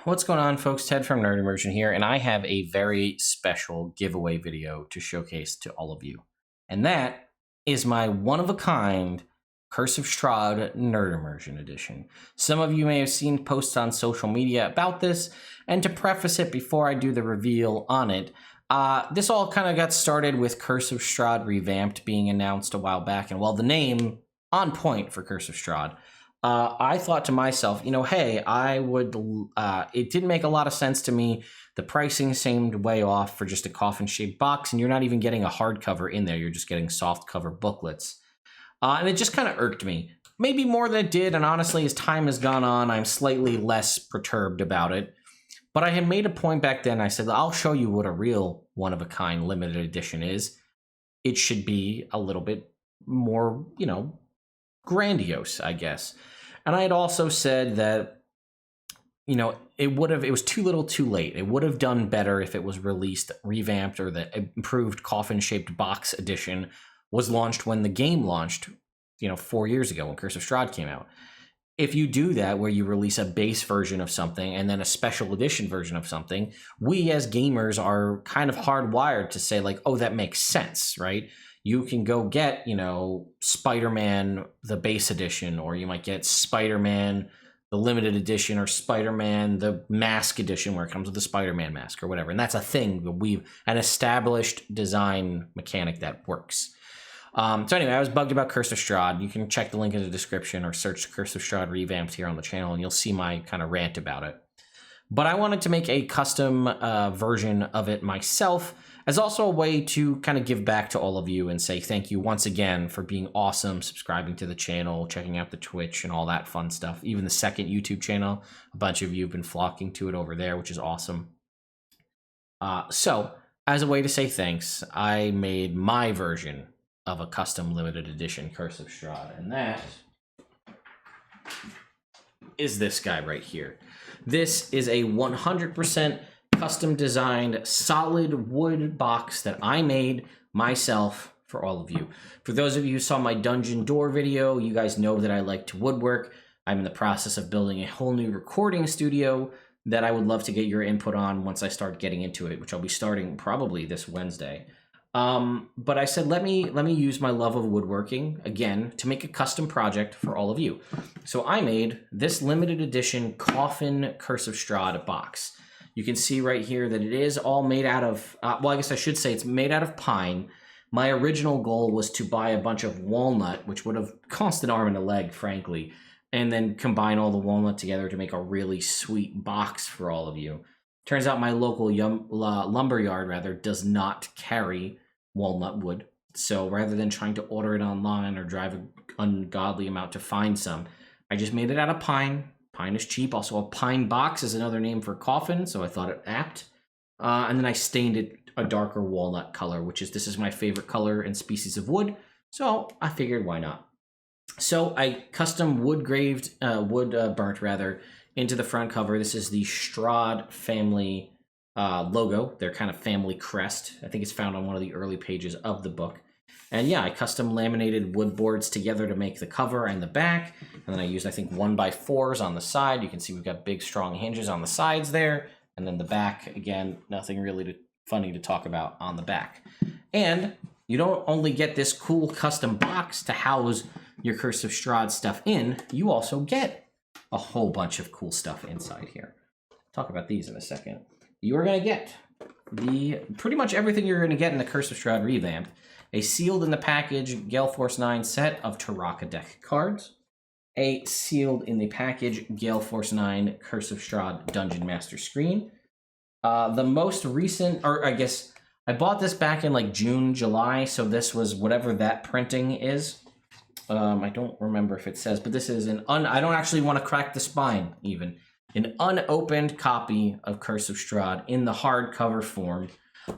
What's going on, folks? Ted from Nerd Immersion here, and I have a very special giveaway video to showcase to all of you. And that is my one-of-a-kind Curse of Strahd Nerd Immersion edition. Some of you may have seen posts on social media about this, and to preface it before I do the reveal on it, this all kind of got started with Curse of Strahd Revamped being announced a while back, and while the name on point for Curse of Strahd, I thought to myself, hey, it didn't make a lot of sense to me. The pricing seemed way off for just a coffin-shaped box, and you're not even getting a hardcover in there. You're just getting softcover booklets. And it just kind of irked me. Maybe more than it did, and honestly, as time has gone on, I'm slightly less perturbed about it. But I had made a point back then. I said, I'll show you what a real one-of-a-kind limited edition is. It should be a little bit more, grandiose, I guess. And I had also said that, it was too little too late. It would have done better if it was released, revamped, or the improved coffin-shaped box edition was launched when the game launched, 4 years ago when Curse of Strahd came out. If you do that, where you release a base version of something and then a special edition version of something, we as gamers are kind of hardwired to say like, oh, that makes sense, right? You can go get, Spider-Man, the base edition, or you might get Spider-Man, the limited edition, or Spider-Man, the mask edition, where it comes with the Spider-Man mask or whatever. And that's a thing. We've an established design mechanic that works. So anyway, I was bugged about Curse of Strahd. You can check the link in the description or search Curse of Strahd Revamped here on the channel, and you'll see my kind of rant about it. But I wanted to make a custom version of it myself, as also a way to kind of give back to all of you and say thank you once again for being awesome, subscribing to the channel, checking out the Twitch and all that fun stuff. Even the second YouTube channel, a bunch of you have been flocking to it over there, which is awesome. So, as a way to say thanks, I made my version of a custom limited edition Curse of Strahd, and that is this guy right here. This is a 100% custom designed solid wood box that I made myself for all of you. For those of you who saw my dungeon door video, you guys know that I like to woodwork. I'm in the process of building a whole new recording studio that I would love to get your input on once I start getting into it, which I'll be starting probably this Wednesday. But I said, let me use my love of woodworking again to make a custom project for all of you. So I made this limited edition coffin Curse of Strahd box. You can see right here that it is all made out of, well, I guess I should say it's made out of pine. My original goal was to buy a bunch of walnut, which would have cost an arm and a leg, frankly, and then combine all the walnut together to make a really sweet box for all of you. Turns out my local lumber yard does not carry walnut wood. So rather than trying to order it online or drive an ungodly amount to find some, I just made it out of pine. Pine is cheap. Also, a pine box is another name for coffin, so I thought it apt. And then I stained it a darker walnut color, this is my favorite color and species of wood. So I figured, why not? So I custom burnt into the front cover. This is the Strahd family logo, their kind of family crest. I think it's found on one of the early pages of the book. And yeah, I custom laminated wood boards together to make the cover and the back. And then I used, I think, 1x4s on the side. You can see we've got big, strong hinges on the sides there. And then the back, again, nothing really funny to talk about on the back. And you don't only get this cool custom box to house your Curse of Strahd stuff in, you also get a whole bunch of cool stuff inside here. Talk about these in a second. You are going to get pretty much everything you're going to get in the Curse of Strahd Revamped. A sealed in the package Gale Force 9 set of Taraka deck cards. A sealed in the package Gale Force 9 Curse of Strahd Dungeon Master screen. The most recent, or I guess I bought this back in like June, July, so this was whatever that printing is. I don't remember if it says, but this is I don't actually want to crack the spine even. An unopened copy of Curse of Strahd in the hardcover form.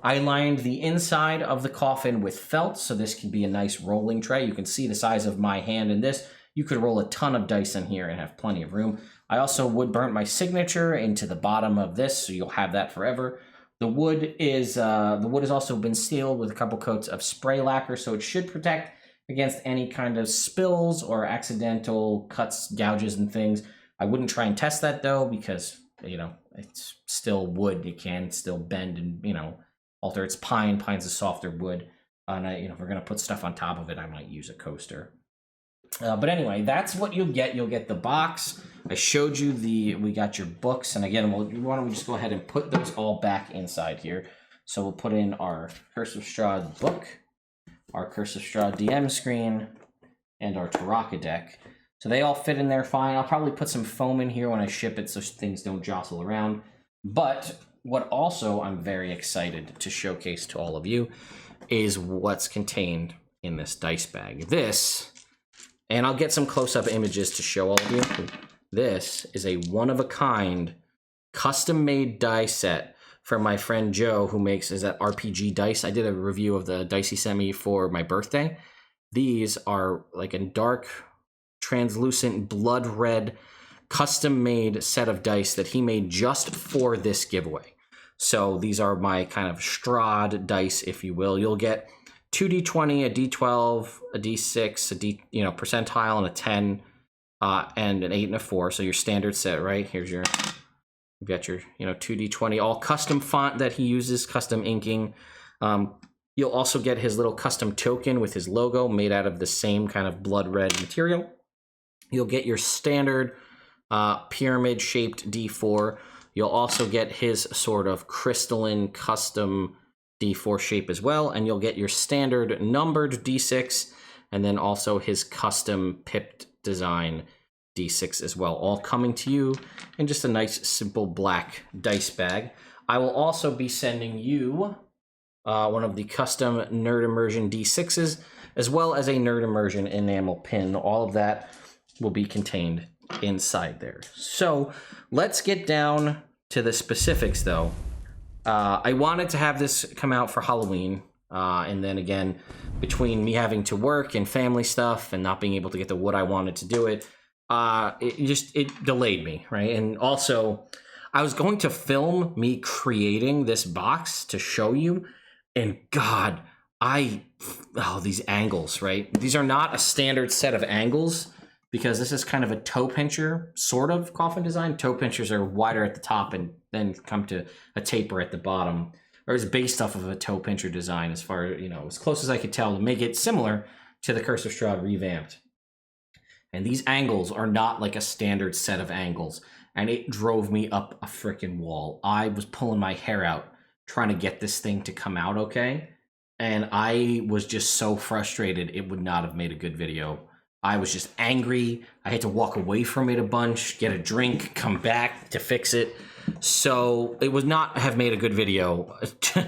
I lined the inside of the coffin with felt, so this can be a nice rolling tray. You can see the size of my hand in this. You could roll a ton of dice in here and have plenty of room. I also wood burnt my signature into the bottom of this, so you'll have that forever. The wood has also been sealed with a couple coats of spray lacquer, so it should protect against any kind of spills or accidental cuts, gouges, and things. I wouldn't try and test that though, because it's still wood. You can still bend and, you know, alter. It's pine. Pine's a softer wood. And you know, if we're gonna put stuff on top of it, I might use a coaster. But anyway, that's what you'll get. You'll get the box. I showed you we got your books. And again, why don't we just go ahead and put those all back inside here. So we'll put in our Curse of Strahd book, our Curse of Strahd DM screen, and our Taraka deck. So they all fit in there fine. I'll probably put some foam in here when I ship it so things don't jostle around. But what also I'm very excited to showcase to all of you is what's contained in this dice bag. This, and I'll get some close-up images to show all of you. This is a one-of-a-kind, custom-made die set from my friend Joe, who is at RPG Dyce. I did a review of the dice he sent me for my birthday. These are like a dark, translucent, blood red, custom-made set of dice that he made just for this giveaway. So these are my kind of Strahd dice, if you will. You'll get 2d20, a d12, a d6, percentile, and a 10, and an 8 and a 4. So your standard set, right? Here's you've got your 2d20, all custom font that he uses, custom inking. You'll also get his little custom token with his logo made out of the same kind of blood red material. You'll get your standard pyramid-shaped d4. You'll also get his sort of crystalline custom d4 shape as well, and you'll get your standard numbered d6, and then also his custom pipped design d6 as well, all coming to you in just a nice, simple black dice bag. I will also be sending you one of the custom Nerd Immersion d6s, as well as a Nerd Immersion enamel pin. All of that will be contained inside there. So let's get down to the specifics, though. I wanted to have this come out for Halloween, and then again, between me having to work and family stuff and not being able to get the wood I wanted to do it, it delayed me, right? And also, I was going to film me creating this box to show you, and God, these angles, right? These are not a standard set of angles, because this is kind of a toe pincher sort of coffin design. Toe pinchers are wider at the top and then come to a taper at the bottom, or is based off of a toe pincher design, as far as close as I could tell, to make it similar to the Curse of Strahd revamped. And these angles are not like a standard set of angles, and it drove me up a freaking wall. I was pulling my hair out trying to get this thing to come out okay, and I was just so frustrated it would not have made a good video. I was just angry. I had to walk away from it a bunch, get a drink, come back to fix it. So it would not have made a good video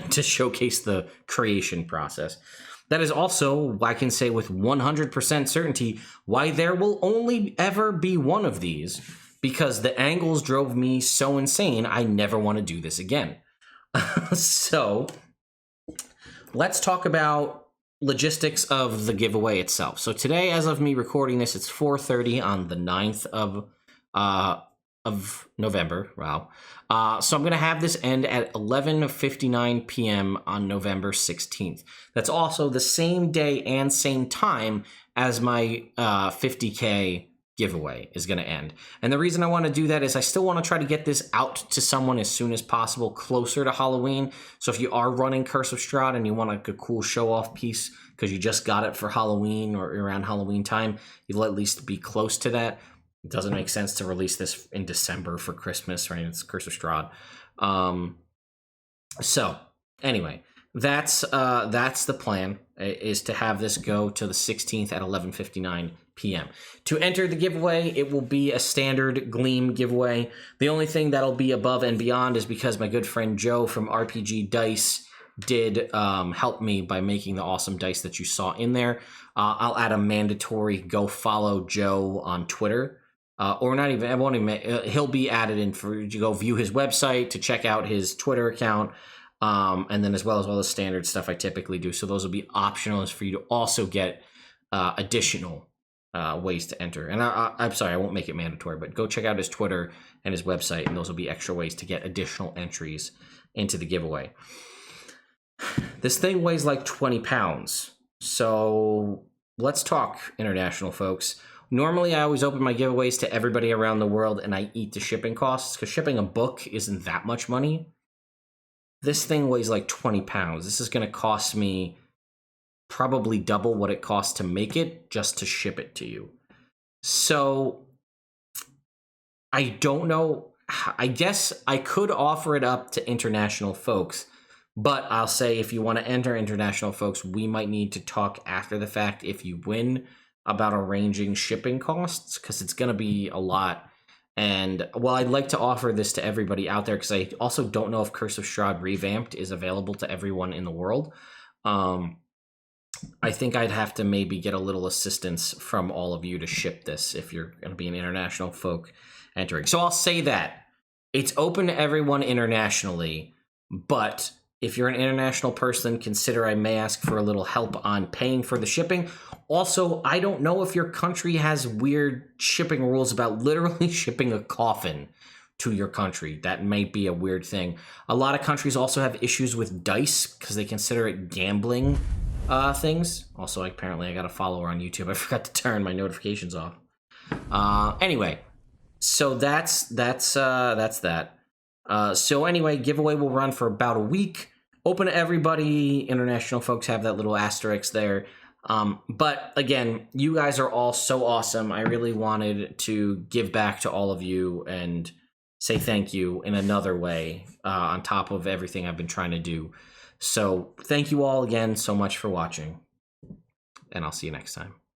to showcase the creation process. That is also, I can say with 100% certainty, why there will only ever be one of these, because the angles drove me so insane, I never want to do this again. So let's talk about logistics of the giveaway itself. So today, as of me recording this, it's 4:30 on the 9th of November. Wow. So I'm going to have this end at 11:59 p.m. on November 16th. That's also the same day and same time as my 50K giveaway is going to end. And the reason I want to do that is I still want to try to get this out to someone as soon as possible, closer to Halloween. So if you are running Curse of Strahd and you want like a cool show-off piece because you just got it for Halloween or around Halloween time, you'll at least be close to that. It doesn't make sense to release this in December for Christmas, right? It's Curse of Strahd. So anyway, that's the plan, is to have this go to the 16th at 11:59 p.m. To enter the giveaway, it will be a standard Gleam giveaway. The only thing that'll be above and beyond is because my good friend Joe from RPG Dyce did help me by making the awesome dice that you saw in there. I'll add a mandatory go follow Joe on Twitter. Or not even, I won't even, he'll be added in for you to go view his website, to check out his Twitter account, and then as well as all the standard stuff I typically do. So those will be optional, is for you to also get additional ways to enter. And I'm sorry, I won't make it mandatory, but go check out his Twitter and his website, and those will be extra ways to get additional entries into the giveaway. This thing weighs like 20 pounds. So let's talk, international folks. Normally, I always open my giveaways to everybody around the world, and I eat the shipping costs, because shipping a book isn't that much money. This thing weighs like 20 pounds. This is going to cost me probably double what it costs to make it just to ship it to you. So I don't know. I guess I could offer it up to international folks, but I'll say if you want to enter international folks, we might need to talk after the fact if you win about arranging shipping costs, because it's going to be a lot. And, well, I'd like to offer this to everybody out there, because I also don't know if Curse of Strahd Revamped is available to everyone in the world. I think I'd have to maybe get a little assistance from all of you to ship this if you're going to be an international folk entering. So I'll say that. It's open to everyone internationally, but if you're an international person, consider I may ask for a little help on paying for the shipping. Also, I don't know if your country has weird shipping rules about literally shipping a coffin to your country. That might be a weird thing. A lot of countries also have issues with dice because they consider it gambling things. Also, apparently I got a follower on YouTube. I forgot to turn my notifications off. Anyway, so that's that. So anyway, giveaway will run for about a week. Open to everybody. International folks have that little asterisk there. But again, you guys are all so awesome. I really wanted to give back to all of you and say thank you in another way on top of everything I've been trying to do. So thank you all again so much for watching, and I'll see you next time.